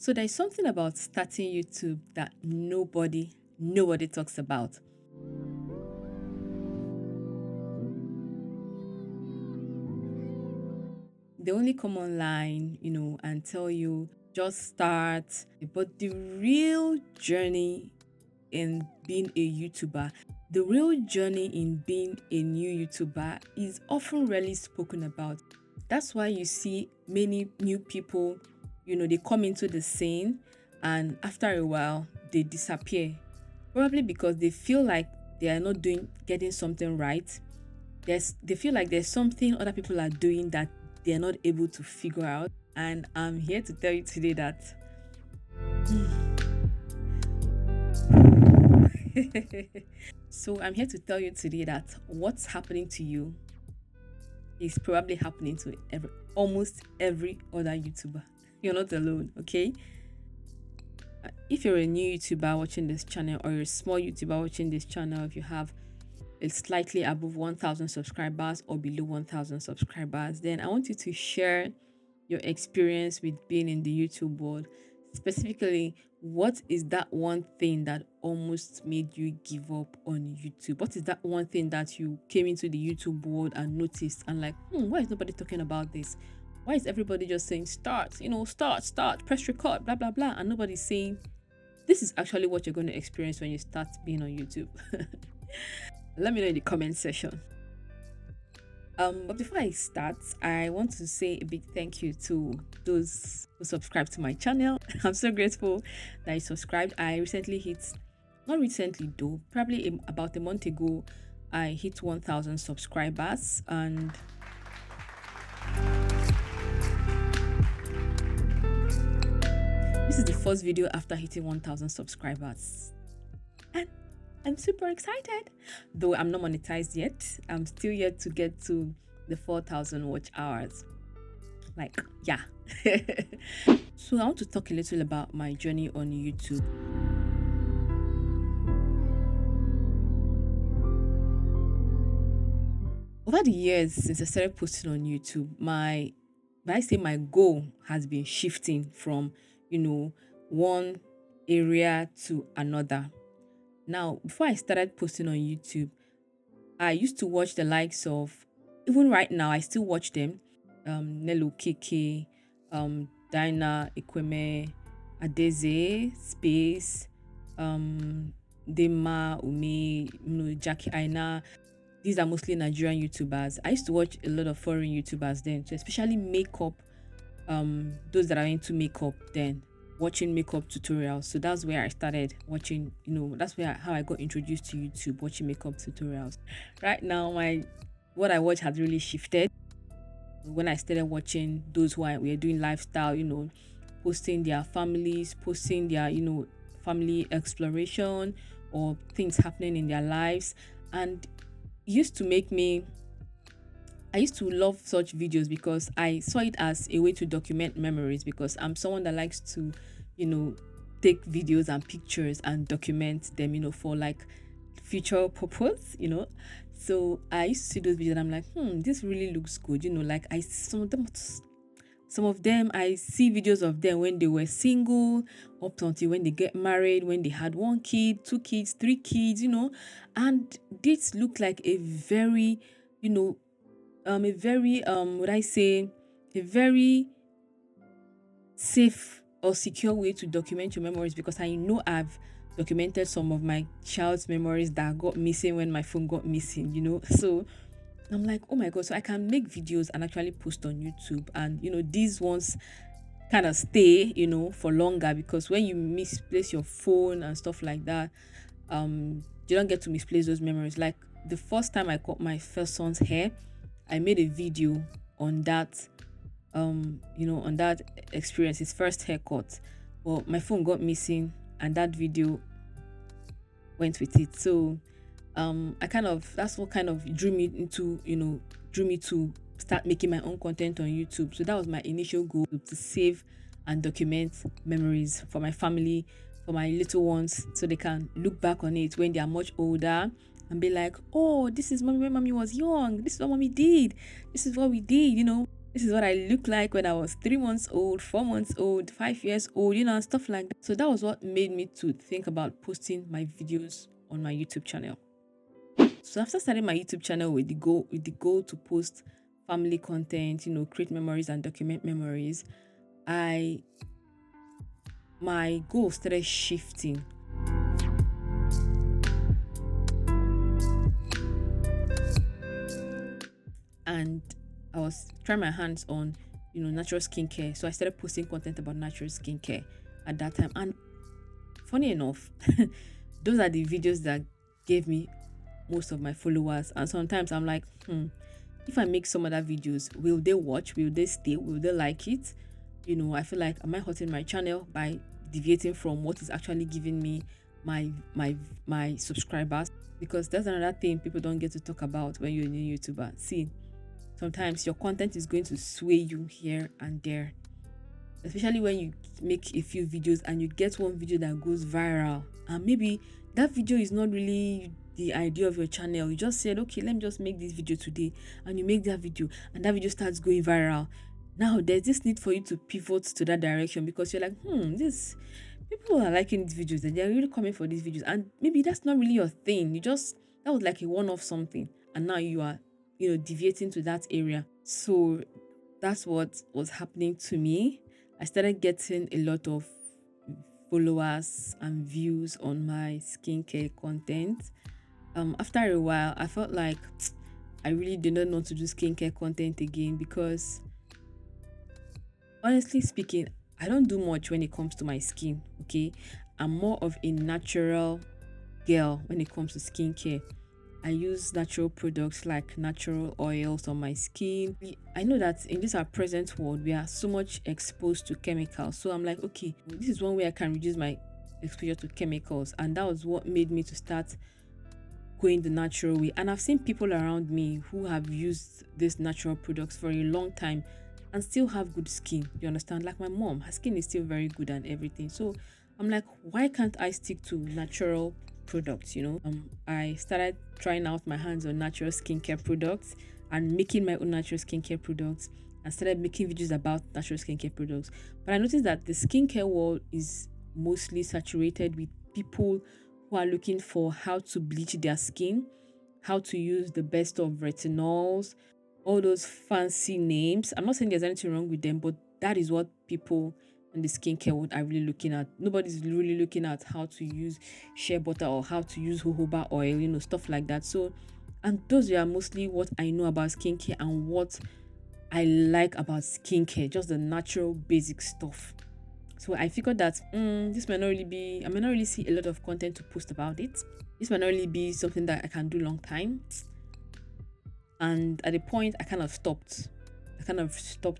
So there's something about starting YouTube that nobody talks about. They only come online, and tell you just start. But the real journey in being a YouTuber, the real journey in being a new YouTuber is often rarely spoken about. That's why you see many new people, they come into the scene and after a while they disappear. Probably because they feel like they are not getting something right. They feel like there's something other people are doing that they're not able to figure out. And I'm here to tell you today that so I'm here to tell you today that what's happening to you is probably happening to almost every other YouTuber. You're not alone, okay? If you're a new YouTuber watching this channel or you're a small YouTuber watching this channel, if you have it's slightly above 1000 subscribers or below 1000 subscribers, then I want you to share your experience with being in the YouTube world. Specifically, what is that one thing that almost made you give up on YouTube? What is that one thing that you came into the YouTube world and noticed and like, why is nobody talking about this? Why is everybody just saying start, start, press record, blah, blah, blah, and nobody's saying this is actually what you're going to experience when you start being on YouTube? Let me know in the comment section. But before I start, I want to say a big thank you to those who subscribe to my channel. I'm so grateful that you subscribed. I recently hit, not recently though, probably about a month ago, I hit 1000 subscribers, and this is the first video after hitting 1000 subscribers. And I'm super excited. Though I'm not monetized yet. I'm still yet to get to the 4000 watch hours. Like, yeah. So I want to talk a little about my journey on YouTube. Over the years since I started posting on YouTube, my goal has been shifting from, one area to another. Now, before I started posting on YouTube, I used to watch the likes of, even right now, I still watch them. Nelo Keke, Dinah, Ekweme, Adeze, Space, Dema, Umi, Jackie Aina. These are mostly Nigerian YouTubers. I used to watch a lot of foreign YouTubers then, so especially makeup, those that are into makeup then, watching makeup tutorials. So that's where I started watching, that's how I got introduced to YouTube, watching makeup tutorials. Right now, what I watch has really shifted. When I started watching those who were doing lifestyle, posting their families, posting their, family exploration or things happening in their lives. And it used to make me I used to love such videos because I saw it as a way to document memories, because I'm someone that likes to, take videos and pictures and document them, for like future purpose, So I used to see those videos and I'm like, this really looks good, like some of them I see videos of them when they were single, up until when they get married, when they had one kid, two kids, three kids, and this looked like a very, would I say, a very safe or secure way to document your memories, because I know I've documented some of my child's memories that got missing when my phone got missing, So I'm like, oh my god, so I can make videos and actually post on YouTube, and these ones kind of stay, for longer, because when you misplace your phone and stuff like that, you don't get to misplace those memories. Like the first time I cut my first son's hair, I made a video on that, on that experience, his first haircut. But my phone got missing and that video went with it. So that's what kind of drew me to start making my own content on YouTube. So that was my initial goal, to save and document memories for my family, for my little ones, so they can look back on it when they are much older and be like, oh, this is mommy when mommy was young. This is what mommy did. This is what we did, This is what I looked like when I was 3 months old, 4 months old, 5 years old, and stuff like that. So that was what made me to think about posting my videos on my YouTube channel. So after starting my YouTube channel with the goal to post family content, create memories and document memories, I my goal started shifting. And I was trying my hands on, natural skincare. So I started posting content about natural skincare at that time. And funny enough, those are the videos that gave me most of my followers. And sometimes I'm like, if I make some other videos, will they watch? Will they stay? Will they like it? I feel like, am I hurting my channel by deviating from what is actually giving me my subscribers? Because that's another thing people don't get to talk about when you're a new YouTuber. See, sometimes your content is going to sway you here and there, especially when you make a few videos and you get one video that goes viral, and maybe that video is not really the idea of your channel. You just said, okay, let me just make this video today, and you make that video and that video starts going viral. Now there's this need for you to pivot to that direction, because you're like, this people are liking these videos and they're really coming for these videos, and maybe that's not really your thing. That was like a one-off something, and now you are deviating to that area. So that's what was happening to me. I started getting a lot of followers and views on my skincare content. After a while, I felt like I really did not want to do skincare content again, because honestly speaking, I don't do much when it comes to my skin. Okay, I'm more of a natural girl when it comes to skincare. I use natural products like natural oils on my skin. I know that in this our present world, we are so much exposed to chemicals. So I'm like, okay, this is one way I can reduce my exposure to chemicals. And that was what made me to start going the natural way. And I've seen people around me who have used these natural products for a long time and still have good skin. You understand? Like my mom, her skin is still very good and everything. So I'm like, why can't I stick to natural products? I started trying out my hands on natural skincare products and making my own natural skincare products, and started making videos about natural skincare products. But I noticed that the skincare world is mostly saturated with people who are looking for how to bleach their skin, how to use the best of retinols, all those fancy names. I'm not saying there's anything wrong with them, but that is what people in the skincare world are really looking at. Nobody's really looking at how to use shea butter or how to use jojoba oil, stuff like that. So, and those are mostly what I know about skincare and what I like about skincare, just the natural basic stuff. So I figured that this might not really be, I might not really see a lot of content to post about it. This might not really be something that I can do long time. And at the point, I kind of stopped.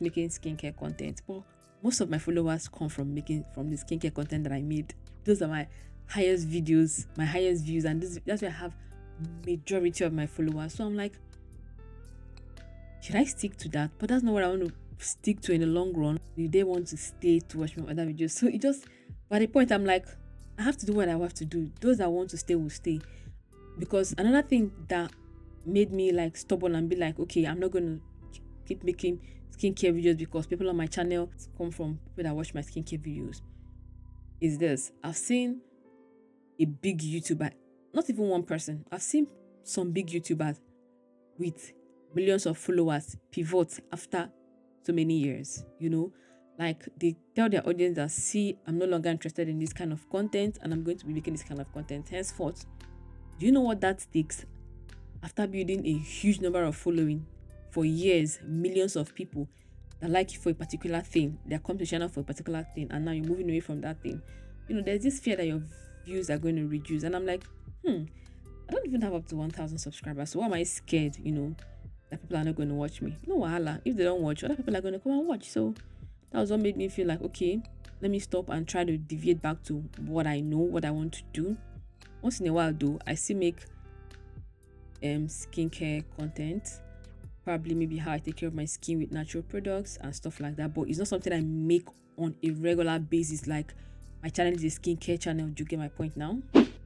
Making skincare content. But most of my followers come from the skincare content that I made. Those are my highest videos, my highest views, and that's where I have majority of my followers. So I'm like, should I stick to that? But that's not what I want to stick to in the long run. Do they want to stay to watch my other videos? So it just, by the point, I'm like, I have to do what I have to do. Those that want to stay will stay. Because another thing that made me like stubborn and be like, okay, I'm not going to keep making skincare videos because people on my channel come from people that watch my skincare videos, is this. I've seen a big YouTuber, not even one person, I've seen some big YouTubers with millions of followers pivot after so many years. Like they tell their audience that, see, I'm no longer interested in this kind of content and I'm going to be making this kind of content henceforth. Do you know what that takes? After building a huge number of following for years, millions of people that like you for a particular thing, they come to channel for a particular thing, and now you're moving away from that thing. There's this fear that your views are going to reduce. And I'm like, I don't even have up to 1,000 subscribers. So why am I scared, that people are not going to watch me? No wahala. If they don't watch, other people are going to come and watch. So that was what made me feel like, okay, let me stop and try to deviate back to what I know, what I want to do. Once in a while, though, I still make skincare content, probably maybe how I take care of my skin with natural products and stuff like that, but it's not something I make on a regular basis. Like, my channel is a skincare channel. Do you get my point now?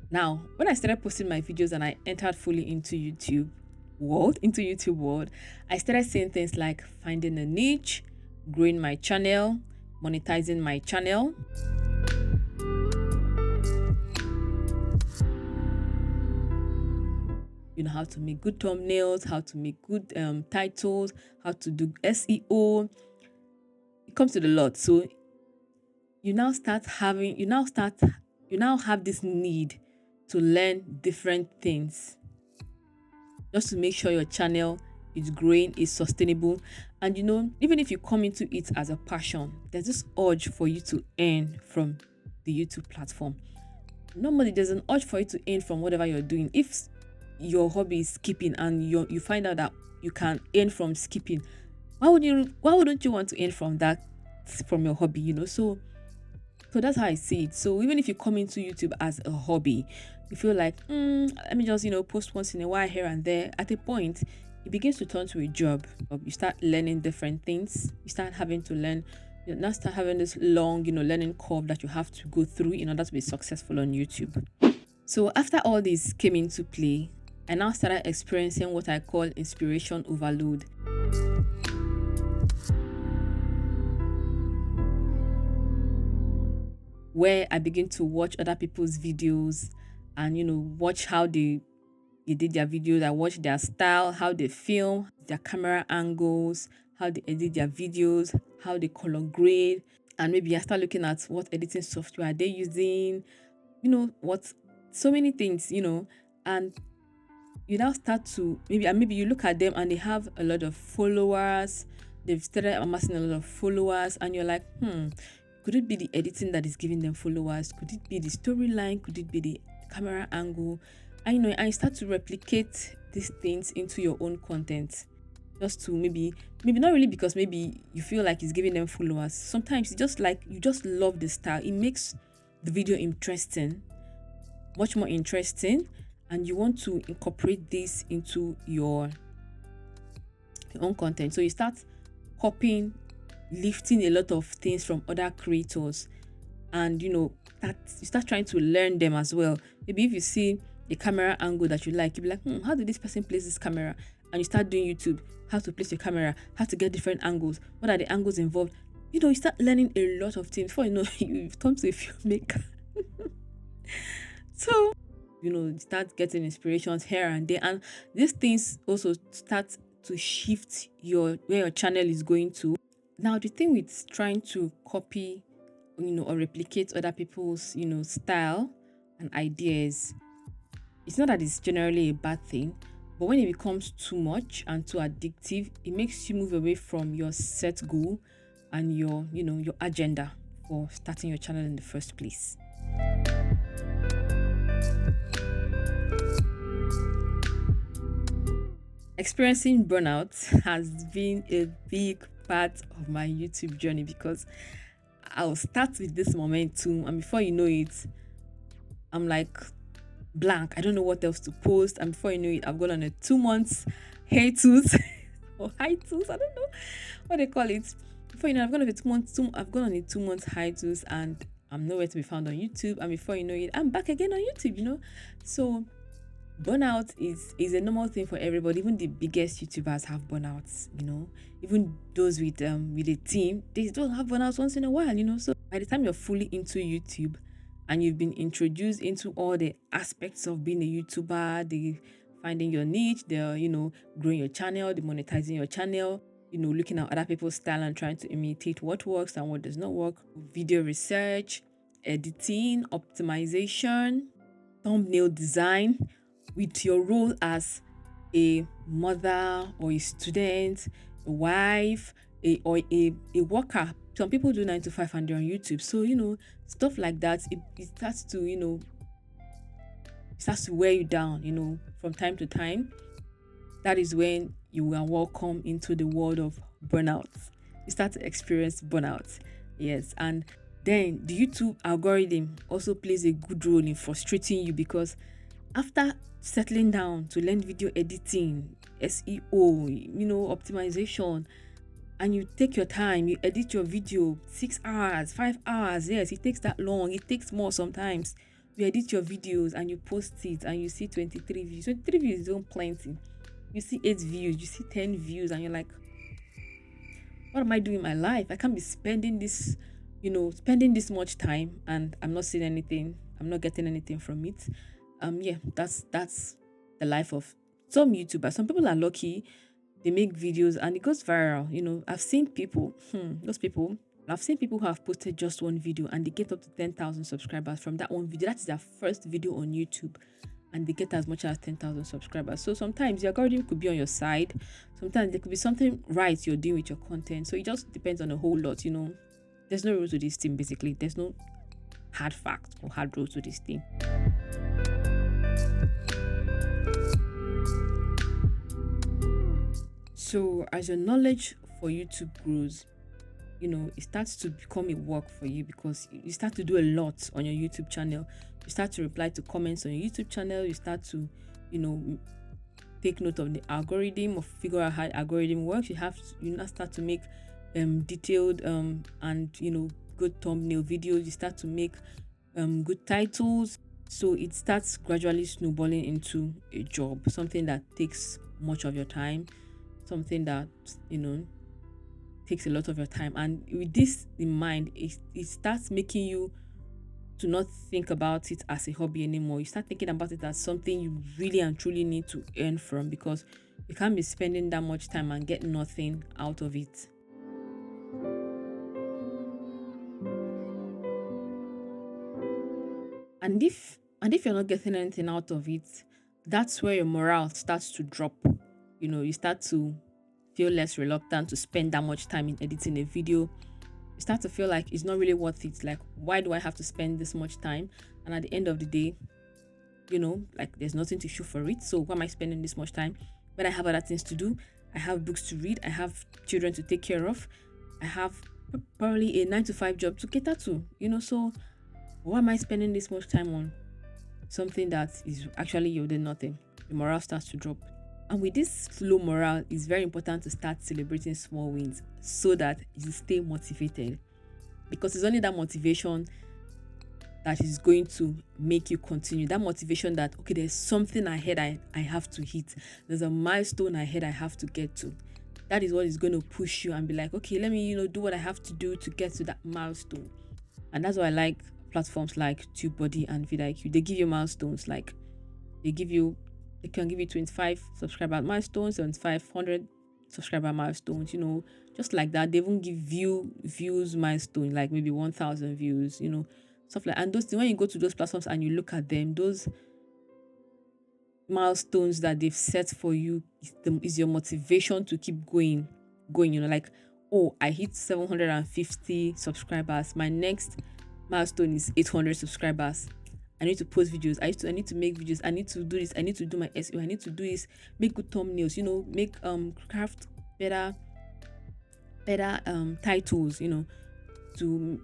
Now, when I started posting my videos and I entered fully into YouTube, YouTube world, I started saying things like finding a niche, growing my channel, monetizing my channel. You know how to make good thumbnails, how to make good titles, how to do SEO. It comes to the lot. So you now start having, you now have this need to learn different things just to make sure your channel is growing, is sustainable. And even if you come into it as a passion, there's this urge for you to earn from the YouTube platform. Normally, there's an urge for you to earn from whatever you're doing. If your hobby is skipping and you find out that you can earn from skipping, why wouldn't you want to earn from that, from your hobby? So that's how I see it. So even if you come into YouTube as a hobby, you feel like, let me just, post once in a while here and there. At a point, it begins to turn to a job. You start learning different things. You start having to learn. You now start having this long, learning curve that you have to go through in order to be successful on YouTube. So after all this came into play, I now started experiencing what I call inspiration overload. Where I begin to watch other people's videos and watch how they did their videos. I watch their style, how they film, their camera angles, how they edit their videos, how they color grade, and maybe I start looking at what editing software are they using, what so many things, and you now start to maybe you look at them and they have a lot of followers. They've started amassing a lot of followers, and you're like, could it be the editing that is giving them followers? Could it be the storyline? Could it be the camera angle? And and you start to replicate these things into your own content, just to maybe not really because maybe you feel like it's giving them followers. Sometimes it's just like you just love the style. It makes the video interesting, much more interesting, and you want to incorporate this into your own content. So you start copying, lifting a lot of things from other creators, and that you start trying to learn them as well. Maybe if you see a camera angle that you like, you'll be like, how did this person place this camera? And you start doing YouTube, how to place your camera, how to get different angles, what are the angles involved. You start learning a lot of things before you've turned to a filmmaker. So you start getting inspirations here and there, and these things also start to shift where your channel is going to. Now, the thing with trying to copy, or replicate other people's, style and ideas, it's not that it's generally a bad thing, but when it becomes too much and too addictive, it makes you move away from your set goal and your agenda for starting your channel in the first place. Experiencing burnout has been a big part of my YouTube journey, because I'll start with this momentum, and before you know it, I'm like blank. I don't know what else to post, and before you know it, I've gone on a 2 months hiatus or hiatus. I don't know what they call it. Before you know, I've gone on a 2 months hiatus, and I'm nowhere to be found on YouTube. And before you know it, I'm back again on YouTube. So burnout is a normal thing for everybody. Even the biggest YouTubers have burnouts. Even those with a team, they don't have burnouts once in a while. So by the time you're fully into YouTube and you've been introduced into all the aspects of being a YouTuber, the finding your niche, the growing your channel, the monetizing your channel, looking at other people's style and trying to imitate what works and what does not work, video research, editing, optimization, thumbnail design, with your role as a mother or a student, a wife, or a worker. Some people do 9 to 5 and they're on YouTube. So, stuff like that, it starts to, wear you down, from time to time. That is when you are welcome into the world of burnout. You start to experience burnout. Yes. And then the YouTube algorithm also plays a good role in frustrating you, because after settling down to learn video editing, SEO, optimization, and you take your time, you edit your video 6 hours, 5 hours. Yes, it takes that long. It takes more sometimes. You edit your videos and you post it and you see 23 views. 23 views don't plenty. You see 8 views, you see 10 views, and you're like, what am I doing in my life? I can't be spending this, spending this much time and I'm not seeing anything. I'm not getting anything from it. Yeah, that's the life of some YouTubers. Some people are lucky, they make videos and it goes viral. I've seen people, those people, I've seen people who have posted just one video and they get up to 10,000 subscribers from that one video. That is their first video on YouTube and they get as much as 10,000 subscribers. So sometimes your algorithm could be on your side. Sometimes there could be something right you're doing with your content. So it just depends on a whole lot. There's no rule to this thing, basically. There's no hard fact or hard rule to this thing. So as your knowledge for YouTube grows, it starts to become a work for you because you start to do a lot on your YouTube channel. You start to reply to comments on your YouTube channel. You start to, take note of the algorithm or figure out how the algorithm works. You now start to make detailed and good thumbnail videos. You start to make good titles. So it starts gradually snowballing into a job, something that takes much of your time, something that takes a lot of your time. And with this in mind, it starts making you to not think about it as a hobby anymore. You start thinking about it as something you really and truly need to earn from, because you can't be spending that much time and get nothing out of it. And if you're not getting anything out of it, that's where your morale starts to drop. You start to feel less reluctant to spend that much time in editing a video. You start to feel like it's not really worth it. Like, why do I have to spend this much time? And at the end of the day, like there's nothing to show for it. So why am I spending this much time when I have other things to do? I have books to read. I have children to take care of. I have probably a 9-to-5 job to cater to. So why am I spending this much time on something that is actually yielding nothing? The morale starts to drop. And with this low morale, it's very important to start celebrating small wins so that you stay motivated. Because it's only that motivation that is going to make you continue. That motivation that, okay, there's something ahead I have to hit. There's a milestone ahead I have to get to. That is what is going to push you and be like, okay, let me, do what I have to do to get to that milestone. And that's why I like platforms like TubeBuddy and vidIQ. They give you milestones. Like they can give you 25 subscriber milestones and 500 subscriber milestones, just like that. They even give views milestone, like maybe 1,000 views, stuff like. And those, when you go to those platforms and you look at them, those milestones that they've set for you is your motivation to keep going, like, oh, I hit 750 subscribers. My next milestone is 800 subscribers. I need to post videos. I need to make videos. I need to do this. I need to do my SEO. I need to do this. Make good thumbnails. Make craft better titles. To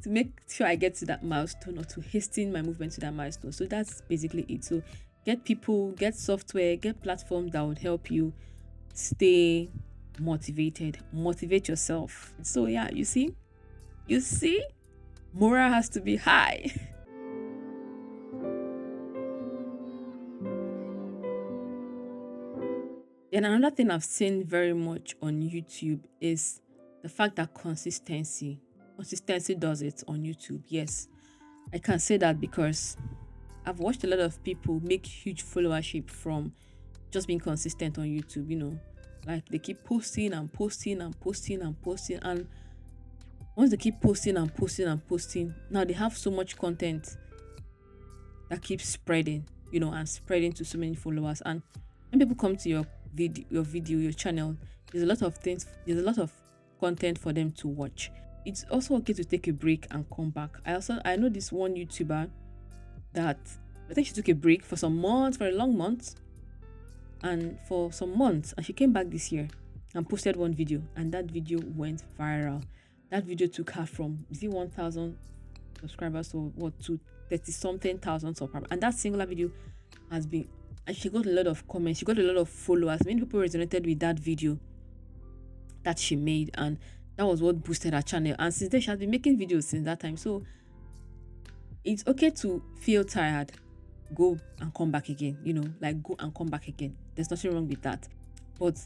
make sure I get to that milestone, or to hasten my movement to that milestone. So that's basically it. So get people, get software, get platforms that would help you stay motivated. Motivate yourself. So yeah, you see. Morale has to be high. Then another thing I've seen very much on YouTube is the fact that consistency does it on YouTube. Yes, I can say that because I've watched a lot of people make huge followership from just being consistent on YouTube. Like they keep posting and posting and posting and posting, and once they keep posting and posting and posting, now they have so much content that keeps spreading, and spreading to so many followers. And when people come to your video, your channel, there's a lot of content for them to watch. It's also okay to take a break and come back. I know this one YouTuber that I think she took a break for a long month, and for some months, and she came back this year and posted one video, and that video went viral. That video took her from 1,000 subscribers to 30-something thousand subscribers. And that singular video and she got a lot of comments, she got a lot of followers. Many people resonated with that video that she made, and that was what boosted her channel. And since then, she has been making videos since that time. So it's okay to feel tired. go and come back again, like go and come back again. There's nothing wrong with that. But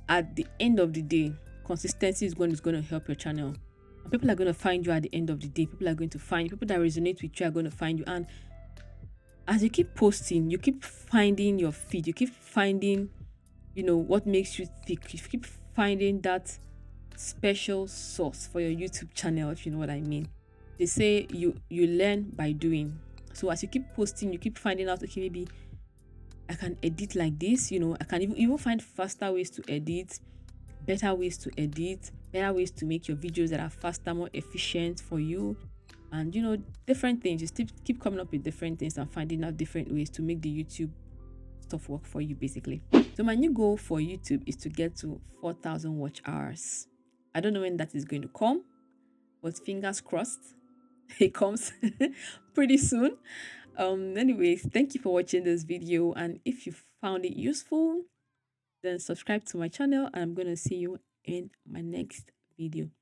at the end of the day, consistency is going to help your channel. And people are going to find you at the end of the day. People are going to find you. People that resonate with you are going to find you. And as you keep posting, you keep finding your feed. You keep finding, what makes you tick. You keep finding that special sauce for your YouTube channel, if you know what I mean. They say you learn by doing. So as you keep posting, you keep finding out, okay, maybe I can edit like this, I can even find faster ways to edit, better ways to edit, better ways to make your videos that are faster, more efficient for you. And different things. You still keep coming up with different things and finding out different ways to make the YouTube stuff work for you, basically. So my new goal for YouTube is to get to 4,000 watch hours. I don't know when that is going to come, but fingers crossed it comes pretty soon. Anyways, thank you for watching this video, and if you found it useful, then subscribe to my channel, and I'm gonna see you in my next video.